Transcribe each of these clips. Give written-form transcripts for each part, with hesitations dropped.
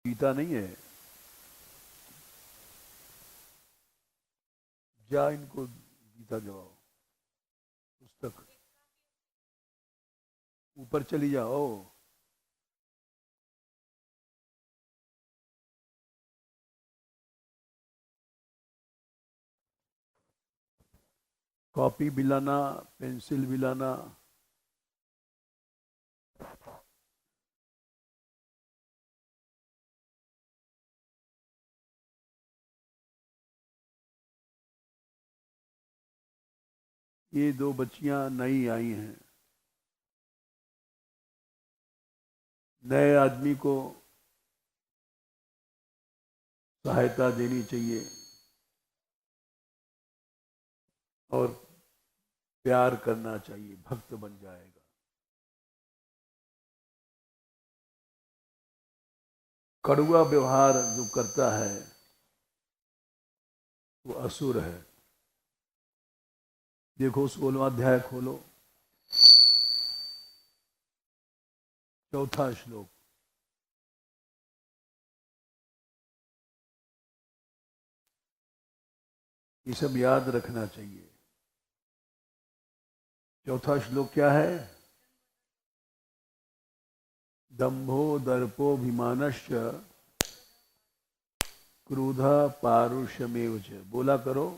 गीता नहीं है, जा इनको गीता जवाओ, पुस्तक ऊपर चली जाओ। कॉपी भी लाना, पेंसिल भी लाना। ये दो बच्चियां नई आई हैं। नए आदमी को सहायता देनी चाहिए और प्यार करना चाहिए, भक्त बन जाएगा। कड़वा व्यवहार जो करता है वो असुर है। देखो 16वां अध्याय खोलो, 4था श्लोक। ये सब याद रखना चाहिए। 4था श्लोक क्या है? दंभो दर्पोभिमानश्च क्रोधा पारुष्यमेव च। बोला करो।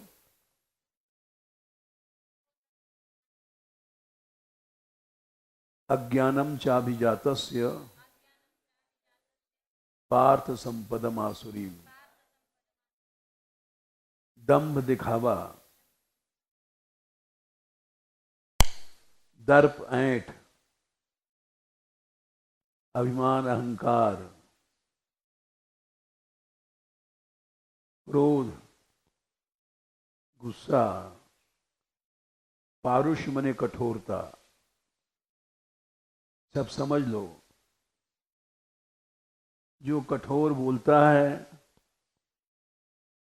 अज्ञानम चाभिजातस्य पार्थ संपदम आसुरीम। दंभ दिखावा, दर्प ऐंठ, अभिमान अहंकार, क्रोध गुस्सा, पारुष्य मने कठोरता। सब समझ लो, जो कठोर बोलता है,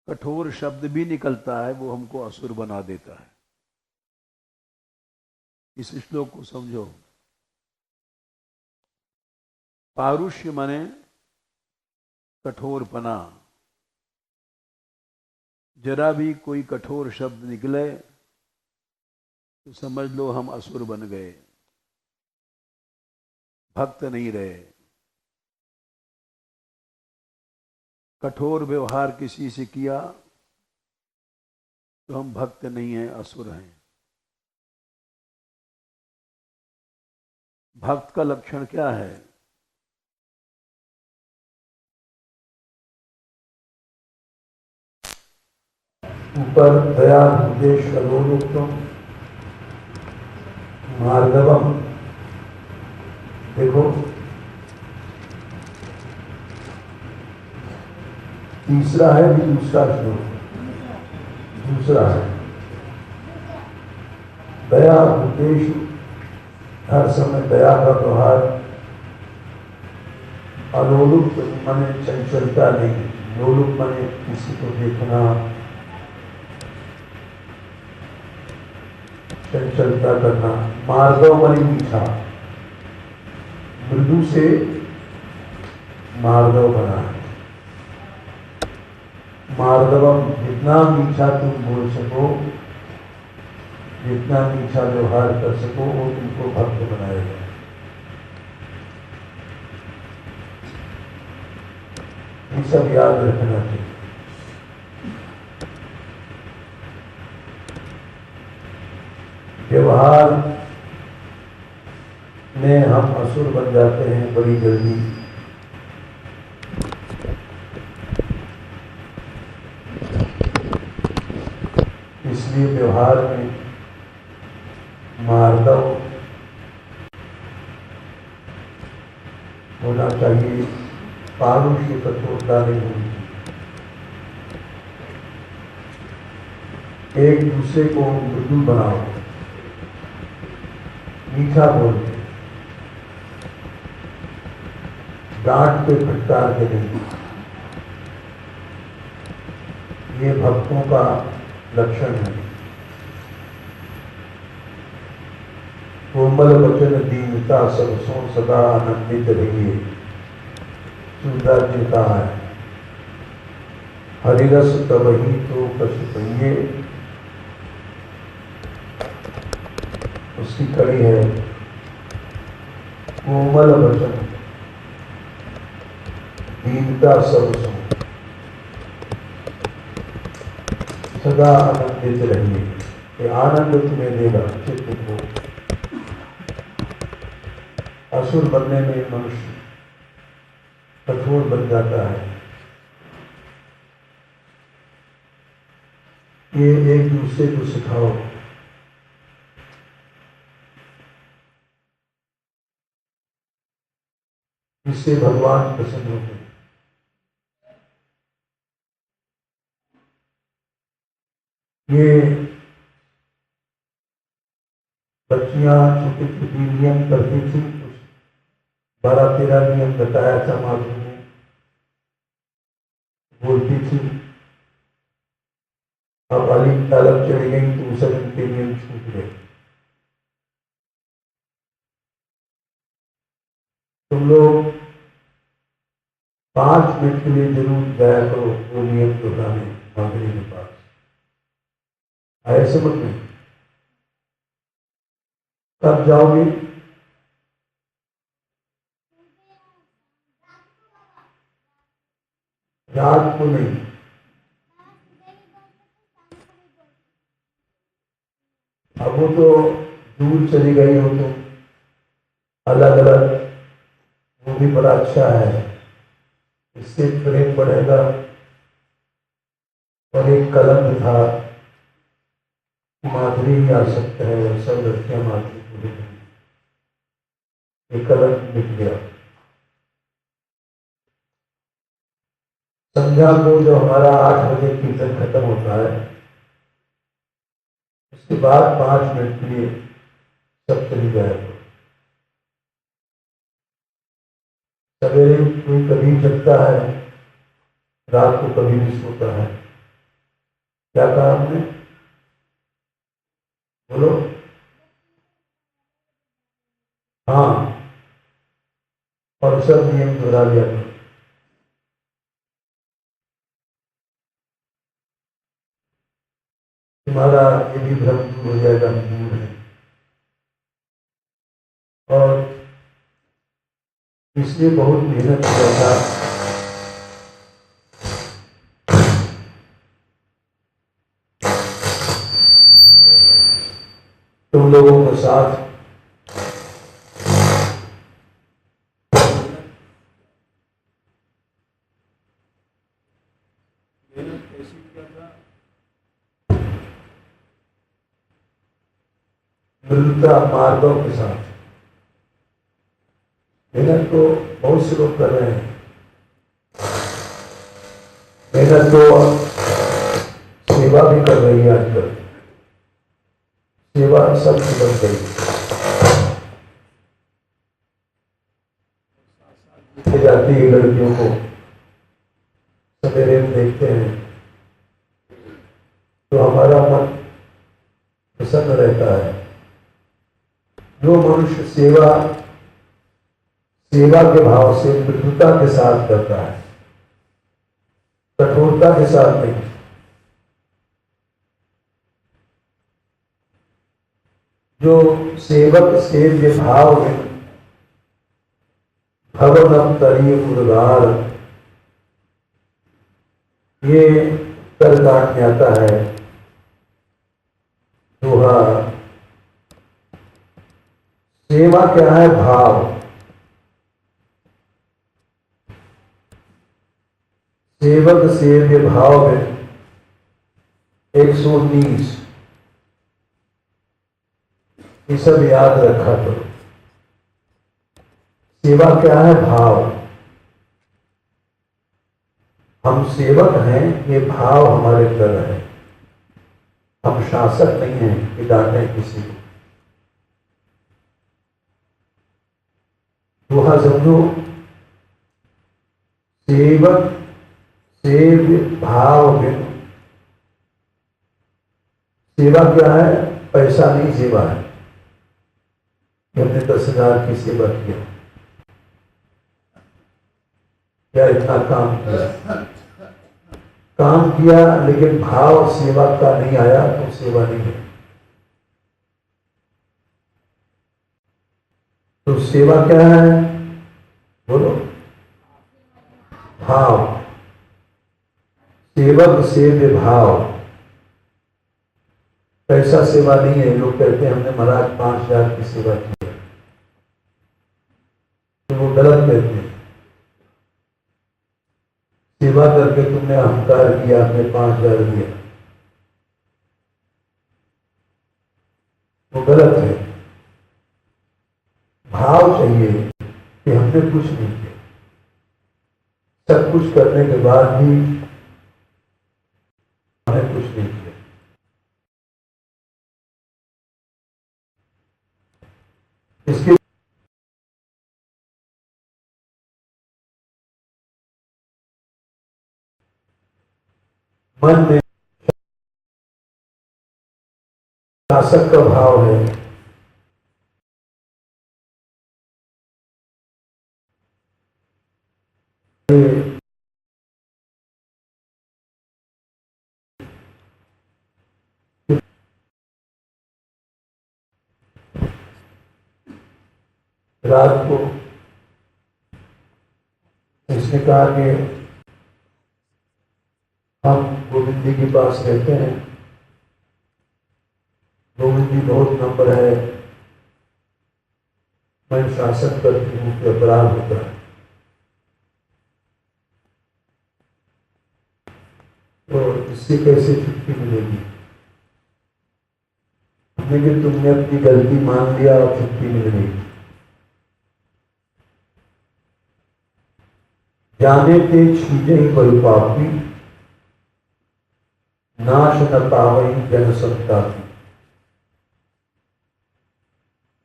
कठोर शब्द भी निकलता है, वो हमको असुर बना देता है। इस श्लोक को समझो। पारुष्य माने कठोरपना। जरा भी कोई कठोर शब्द निकले तो समझ लो हम असुर बन गए, भक्त नहीं रहे। कठोर व्यवहार किसी से किया तो हम भक्त नहीं हैं, असुर हैं। भक्त का लक्षण क्या है? ऊपर दया उद्देश्य कलोलुप्तम मार्गवम। देखो तीसरा है भी दूसरा श्लोक, दूसरा है दया उद्देश्य। हर समय दया का व्यवहार, अलोलुप माने चंचलता नहीं, लोलुप माने किसी को देखना, चंचलता करना। मार्गव माने मीठा, मृदु से मार्गव बना। मार्गवम, जितना मीठा तुम बोल सको, जितना मीठा व्यवहार कर सको, वो तुमको भक्त बनाएगा। ये सब याद रखना चाहिए। व्यवहार में हम असुर बन जाते हैं बड़ी जल्दी। इसलिए व्यवहार में मार्दव होना चाहिए, पारुष्य कठोरता नहीं होनी चाहिए। एक दूसरे को मृदु बनाओ, मीठा बोलते, डांट पे फटकार के नहीं। ये भक्तों का लक्षण है। कोमल वचन दीनता सबसों सदा आनंदित रहिए। सूरदास जी कहा है, हरिरस तब ही तो पशु पहिए, उसकी कड़ी है कोमल वचन दीनता सब सो, सदा आनंदित रहिए। ये आनंद तुम्हें देगा चित्त को। असुर बनने में मनुष्य कठोर बन जाता है। ये एक दूसरे को सिखाओ। इससे भगवान प्रसन्न होते हैं। ये बच्चियां छोटी छोटी नियम करती थी, कुछ 12-13 नियम बताया था माधु ने, बोलती थी। अब अलग अलग चली गई तो सब उनके नियम छूट गए। तुम लोग 5 मिनट के लिए जरूर जाया करो वो नियम दोहराने माधुरी के पास। आए समझ में? कब जाओगे? रात को नहीं। अब वो तो दूर चली गई हो तो अलग अलग, वो भी बड़ा अच्छा है, इससे प्रेम बढ़ेगा। और एक कलंक था, माधुरी ही आ सकता है और सब लड़कियां माधुरी को देखेंगी, ये कलंक मिट गया। संध्या को जो हमारा 8 बजे कीर्तन खत्म होता है, उसके बाद 5 मिनट के लिए सब चली जाएगा। सवेरे कोई कभी जगता है, रात को कभी नहीं सोता है। क्या कहा आपने? बोलो। हाँ, और सब नियम दोहरा दिया। तुम्हारा ये भी भ्रम दूर हो जाएगा, दूर है। और इसलिए बहुत मेहनत किया था। तुम लोगों के साथ मिलता मार्गों के साथ मेहनत तो बहुत से लोग कर रहे हैं। मेहनत तो सेवा भी कर रही है आजकल। सेवा सब बन गई। जाती है लड़कियों को सवेरे देखते हैं तो हमारा मन प्रसन्न रहता है। जो मनुष्य सेवा के भाव से मृदुता के साथ करता है, कठोरता के साथ नहीं। जो सेवक सेव्य भाव में भवनम तरीय उर्गार, ये कर्मकांड में आता है दोहा। सेवा क्या है? भाव। सेवक सेव्य भाव में 119, ये सब याद रखा करो। सेवा क्या है? भाव। हम सेवक हैं, ये भाव हमारे अंदर है। हम शासक नहीं हैं कि डांटे किसी को। दोहा समझो, सेवक सेव्य भाव में। सेवा क्या है? पैसा नहीं सेवा है। हमने 10,000 की सेवा किया, या इतना काम किया, काम किया लेकिन भाव सेवा का नहीं आया तो सेवा नहीं है। तो सेवा क्या है? बोलो, भाव। सेवक से विभाव। पैसा सेवा नहीं है। लोग कहते हैं हमने महाराज 5,000 की सेवा की है, तो वो गलत कहते हैं। सेवा करके तुमने अहंकार किया, हमने 5,000 दिया, वो गलत है। भाव चाहिए कि हमने कुछ नहीं किया, सब कुछ करने के बाद भी हमने कुछ नहीं किया। इसके मन में शासक का भाव है। रात को इसने कहा कि हम गोविंद जी के पास रहते हैं, गोविंद जी बहुत नंबर है, मैं शासन करती हूँ कि अपराध होता है। तो इससे कैसे छुट्टी मिलेगी? लेकिन तुमने अपनी गलती मान लिया और छुट्टी मिल गई। जाने ते छीजे बल पापी, नाश न पावई जन संतापी।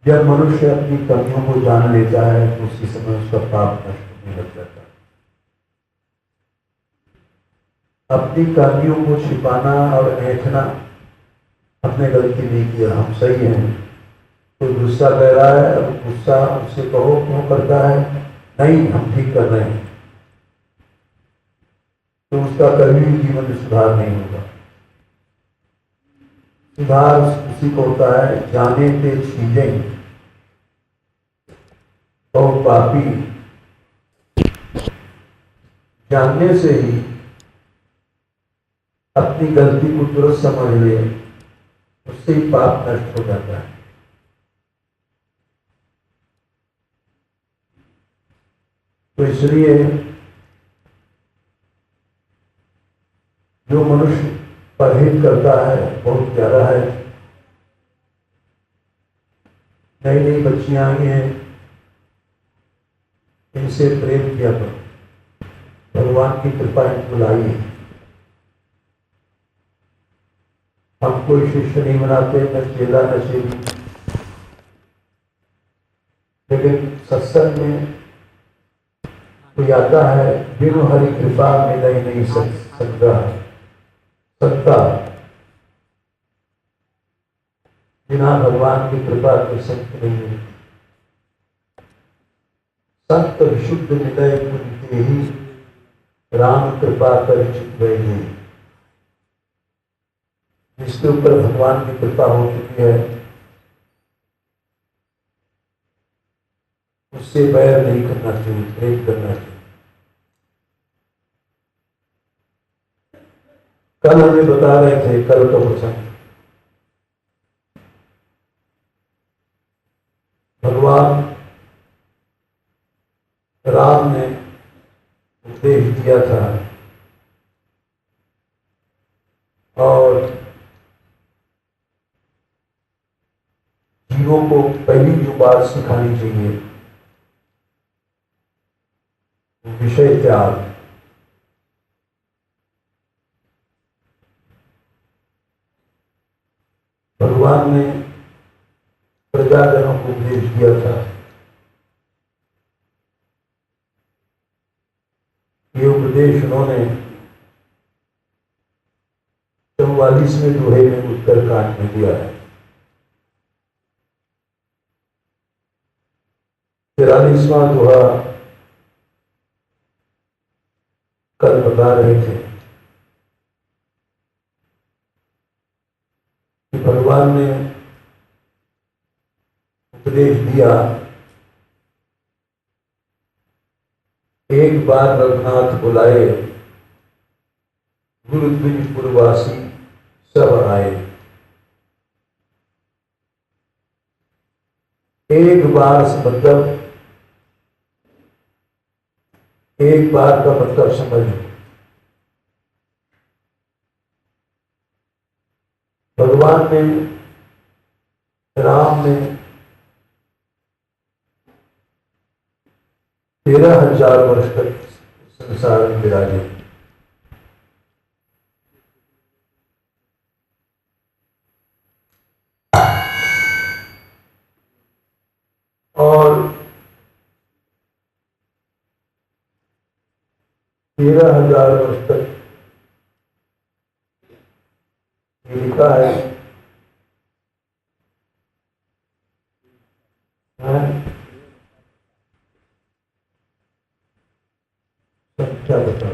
जब मनुष्य अपनी कमियों को जान लेता है तो उसी समय उसका पाप नष्ट होने लग जाता है। अपनी कमियों को छिपाना और ऐंठना, हमने गलती नहीं किया, हम सही हैं। कोई गुस्सा कर रहा है, अब गुस्सा उससे कहो क्यों करता है, नहीं हम ठीक कर रहे हैं, तो उसका कभी भी जीवन में सुधार नहीं होगा। सुधार उसी को होता है जाने ते छीजे और पापी। जानने से ही अपनी गलती को तुरंत समझ ले, उससे ही पाप नष्ट हो जाता है। तो इसलिए जो मनुष्य परहेज करता है बहुत प्यारा है। नई नई बच्चियां आई हैं, इनसे प्रेम किया करो, भगवान की कृपा इनको लाई है। हम कोई शिष्य नहीं बनाते, न चेला न चेली, लेकिन सत्संग में कोई आता है, बिनु हरि कृपा मिले नहीं सकता सत्ता। बिना भगवान की कृपा के संत नहीं है। संत विशुद्ध मिले पुण्य ही, राम कृपा कर चित गए। जिसके ऊपर भगवान की कृपा हो चुकी है, उससे बैर नहीं करना चाहिए, प्रेम करना चाहिए। कल हमें बता रहे थे, कल का प्रसंग, भगवान राम ने उपदेश दिया था और जीवों को पहली जो बात सिखानी चाहिए विषय त्याग। भगवान ने प्रजाजनों को उपदेश दिया था, ये उपदेश उन्होंने 44वें दोहे में उत्तरकांड में दिया है। 43वां दोहा कल बता रहे थे कि भगवान ने उपदेश दिया, एक बार रघुनाथ बुलाए, गुरुद्विजपुरवासी सब आए। एक बार से मतलब, एक बार का मतलब समझ लो। भगवान ने, राम ने 13,000 वर्ष तक संसार में विराजे। और 13,000 वर्ष तक ये लिखा है, क्या बता,